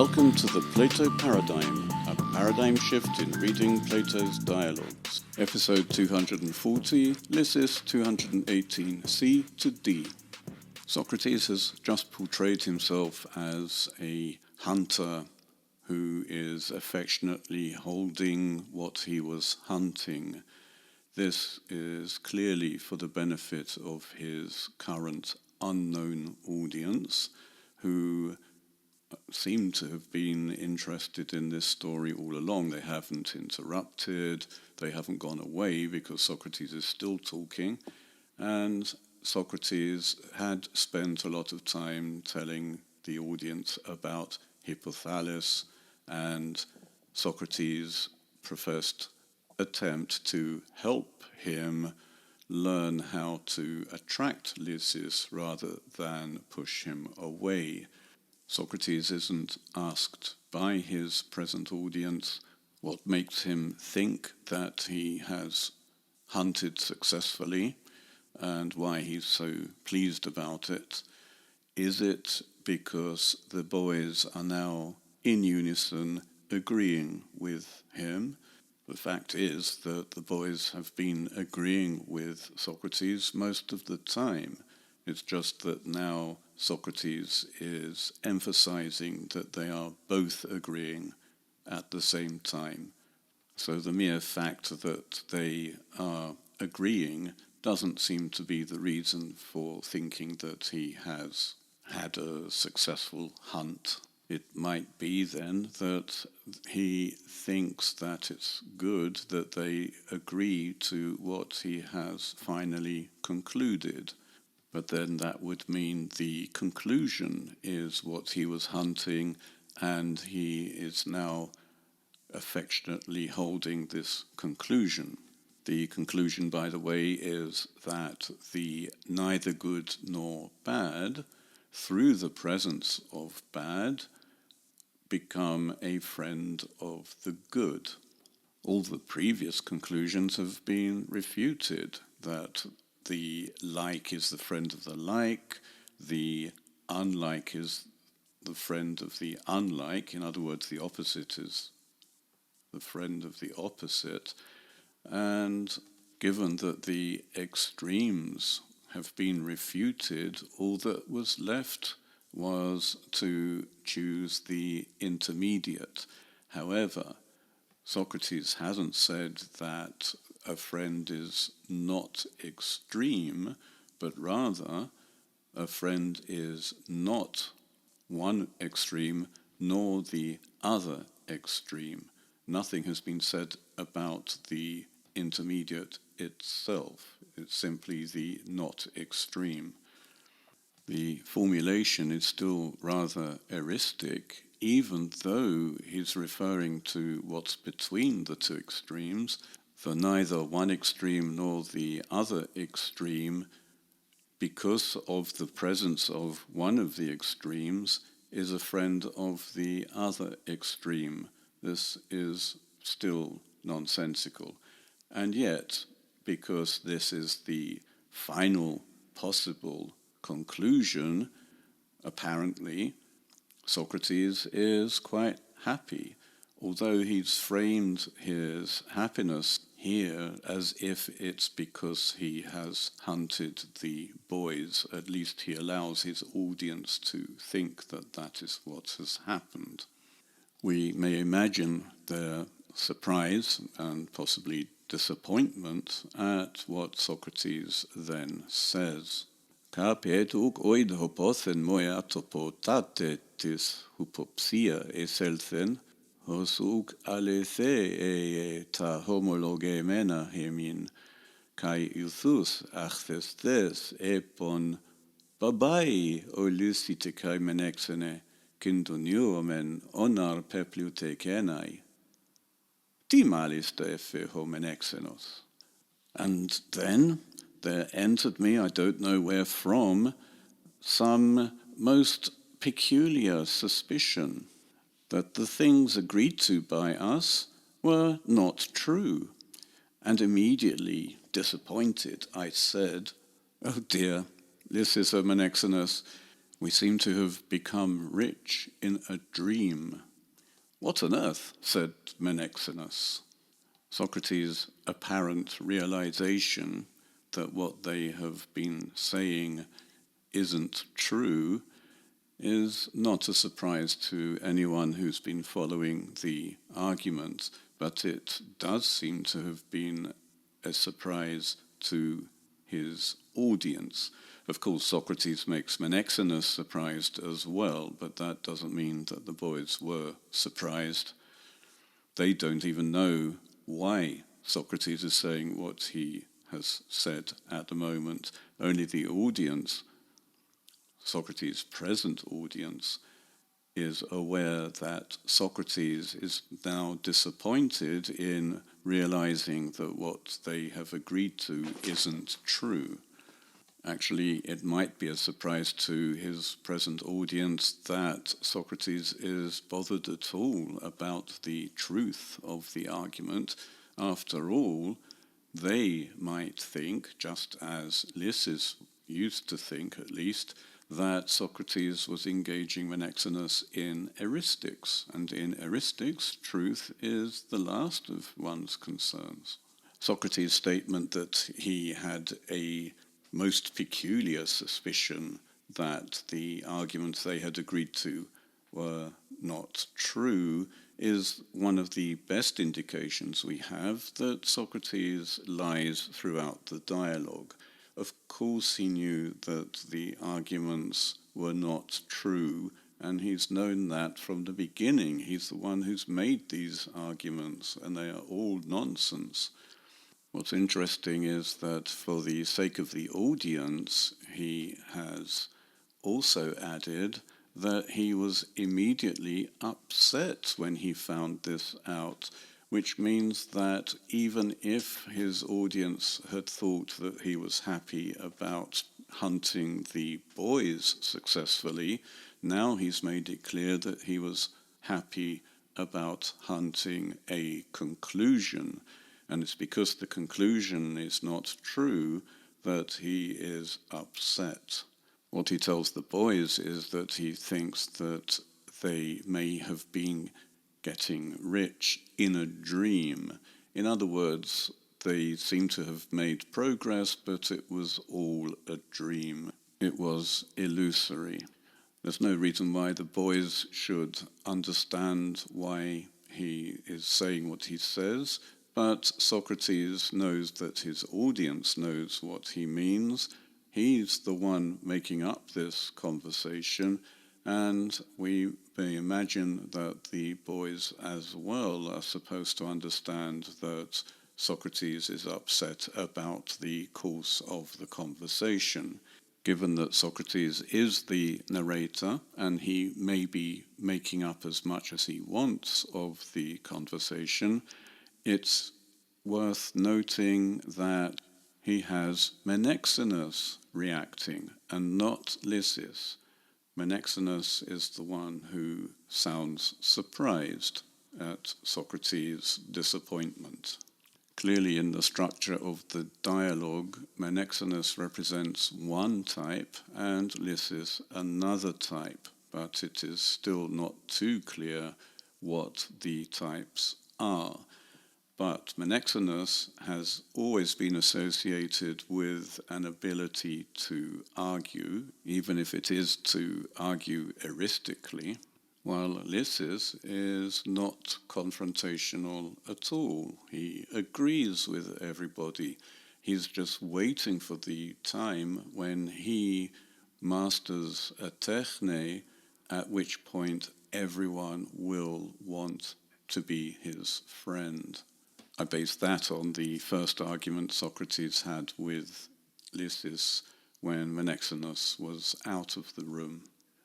Welcome to the Plato Paradigm, a paradigm shift in reading Plato's dialogues. Episode 240, Lysis 218, C to D. Socrates has just portrayed himself as a hunter who is affectionately holding what he was hunting. This is clearly for the benefit of his current unknown audience, who seem to have been interested in this story all along. They haven't interrupted, they haven't gone away because Socrates is still talking, and Socrates had spent a lot of time telling the audience about hypothalamus and Socrates' professed attempt to help him learn how to attract Lysis rather than push him away. Socrates isn't asked by his present audience what makes him think that he has hunted successfully and why he's so pleased about it. Is it because the boys are now in unison agreeing with him? The fact is that the boys have been agreeing with Socrates most of the time. It's just that now Socrates is emphasizing that they are both agreeing at the same time. So the mere fact that they are agreeing doesn't seem to be the reason for thinking that he has had a successful hunt. It might be then that he thinks that it's good that they agree to what he has finally concluded. But then that would mean the conclusion is what he was hunting, and he is now affectionately holding this conclusion. The conclusion, by the way, is that the neither good nor bad, through the presence of bad, become a friend of the good. All the previous conclusions have been refuted, that the like is the friend of the like, the unlike is the friend of the unlike. In other words, the opposite is the friend of the opposite. And given that the extremes have been refuted, all that was left was to choose the intermediate. However, Socrates hasn't said that a friend is not extreme, but rather a friend is not one extreme nor the other extreme. Nothing has been said about the intermediate itself. It's simply the not extreme. The formulation is still rather eristic, even though he's referring to what's between the two extremes. For neither one extreme nor the other extreme, because of the presence of one of the extremes, is a friend of the other extreme. This is still nonsensical. And yet, because this is the final possible conclusion, apparently, Socrates is quite happy, although he's framed his happiness here as if it's because he has hunted the boys. At least he allows his audience to think that that is what has happened. We may imagine their surprise and possibly disappointment at what Socrates then says. Kapet uk oid hopothen moia topotatetis hupopsia eselthen, hos uk alethe ta homologe mena hemin, kai euthus achthestes epon babai olysite kai menexene, kindoniomen onar peplute kenai. Timalista effe homenexenos. And then there entered me, I don't know where from, some most peculiar suspicion that the things agreed to by us were not true. And immediately disappointed, I said, "Oh dear, Lysis, Menexenus, We seem to have become rich in a dream. What on earth? Said Menexenus. Socrates' apparent realization that what they have been saying isn't true is not a surprise to anyone who's been following the argument, but it does seem to have been a surprise to his audience. Of course, Socrates makes Menexenus surprised as well, but that doesn't mean that the boys were surprised. They don't even know why Socrates is saying what he has said at the moment. Only the audience, Socrates' present audience, is aware that Socrates is now disappointed in realizing that what they have agreed to isn't true. Actually, it might be a surprise to his present audience that Socrates is bothered at all about the truth of the argument. After all, they might think, just as Lysis used to think at least, that Socrates was engaging Menexenus in eristics, and in eristics, truth is the last of one's concerns. Socrates' statement that he had a most peculiar suspicion that the arguments they had agreed to were not true is one of the best indications we have that Socrates lies throughout the dialogue. Of course he knew that the arguments were not true, and he's known that from the beginning. He's the one who's made these arguments, and they are all nonsense. What's interesting is that for the sake of the audience, he has also added that he was immediately upset when he found this out, which means that even if his audience had thought that he was happy about hunting the boys successfully, now he's made it clear that he was happy about hunting a conclusion. And it's because the conclusion is not true that he is upset. What he tells the boys is that he thinks that they may have been getting rich in a dream. In other words, they seem to have made progress, but it was all a dream. It was illusory. There's no reason why the boys should understand why he is saying what he says, but Socrates knows that his audience knows what he means. He's the one making up this conversation, and we may imagine that the boys as well are supposed to understand that Socrates is upset about the course of the conversation. Given that Socrates is the narrator, and he may be making up as much as he wants of the conversation, it's worth noting that he has Menexenus reacting and not Lysis. Menexenus is the one who sounds surprised at Socrates' disappointment. Clearly, in the structure of the dialogue, Menexenus represents one type and Lysis another type, but it is still not too clear what the types are. But Menexenus has always been associated with an ability to argue, even if it is to argue eristically, while Lysis is not confrontational at all. He agrees with everybody. He's just waiting for the time when he masters a techne, at which point everyone will want to be his friend. I base that on the first argument Socrates had with Lysis when Menexenus was out of the room.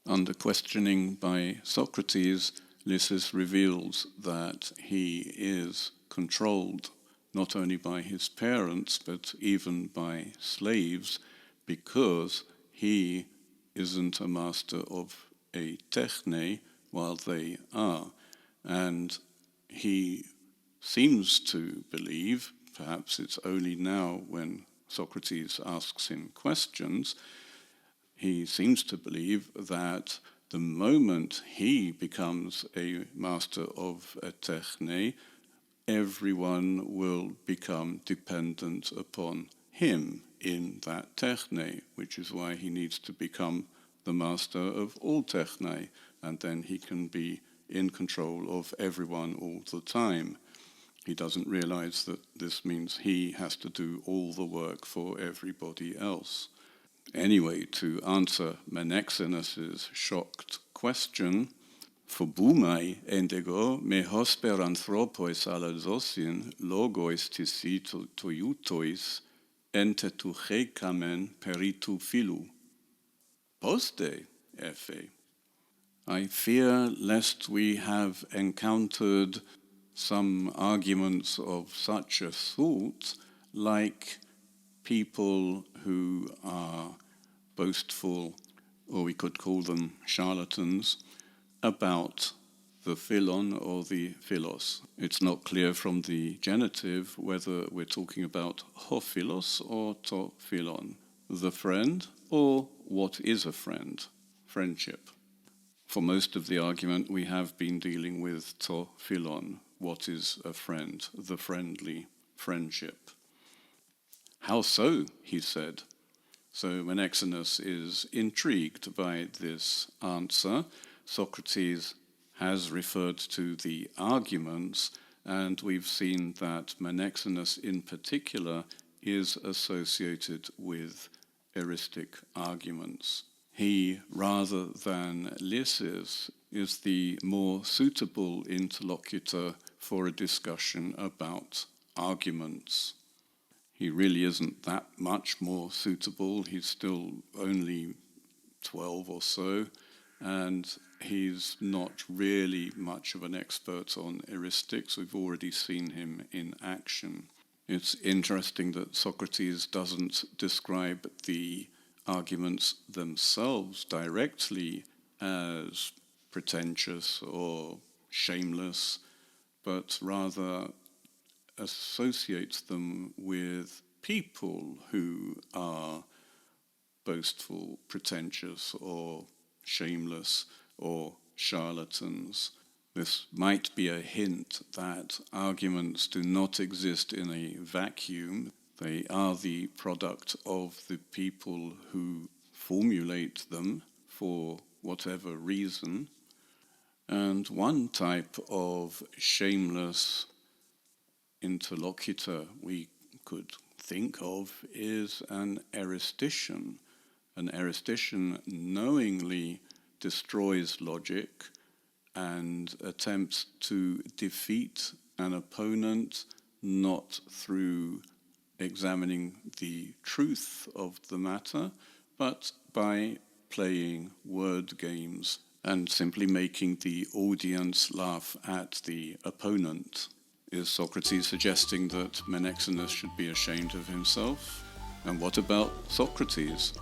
Under questioning by Socrates, Lysis reveals that he is controlled not only by his parents but even by slaves, because he isn't a master of a techne while they are. And he seems to believe, perhaps it's only now when Socrates asks him questions, He seems to believe that the moment he becomes a master of a techne, everyone will become dependent upon him in that techne, which is why he needs to become the master of all techne, and then he can be in control of everyone all the time. He doesn't realize that this means he has to do all the work for everybody else. Anyway, to answer Menexenus's shocked question, phobumai endego me hosper anthropois alazosin logois tisi toiutois ente tu heikamen peritu philu. Poste, Efe. I fear lest we have encountered some arguments of such a sort, like people who are boastful, or we could call them charlatans, about the philon or the philos. It's not clear from the genitive whether we're talking about hophilos or to philon, the friend, or what is a friend, friendship. For most of the argument, we have been dealing with to philon, what is a friend, the friendly friendship. How so, he said. So Menexenus is intrigued by this answer. Socrates has referred to the arguments, and we've seen that Menexenus in particular is associated with eristic arguments. He, rather than Lysis, is the more suitable interlocutor for a discussion about arguments. He really isn't that much more suitable. He's still only 12 or so, and he's not really much of an expert on eristics. We've already seen him in action. It's interesting that Socrates doesn't describe the arguments themselves directly as pretentious or shameless, but rather associates them with people who are boastful, pretentious, or shameless, or charlatans. This might be a hint that arguments do not exist in a vacuum. They are the product of the people who formulate them for whatever reason. And one type of shameless interlocutor we could think of is an eristician. An eristician knowingly destroys logic and attempts to defeat an opponent not through examining the truth of the matter, but by playing word games and simply making the audience laugh at the opponent. Is Socrates suggesting that Menexenus should be ashamed of himself? And what about Socrates?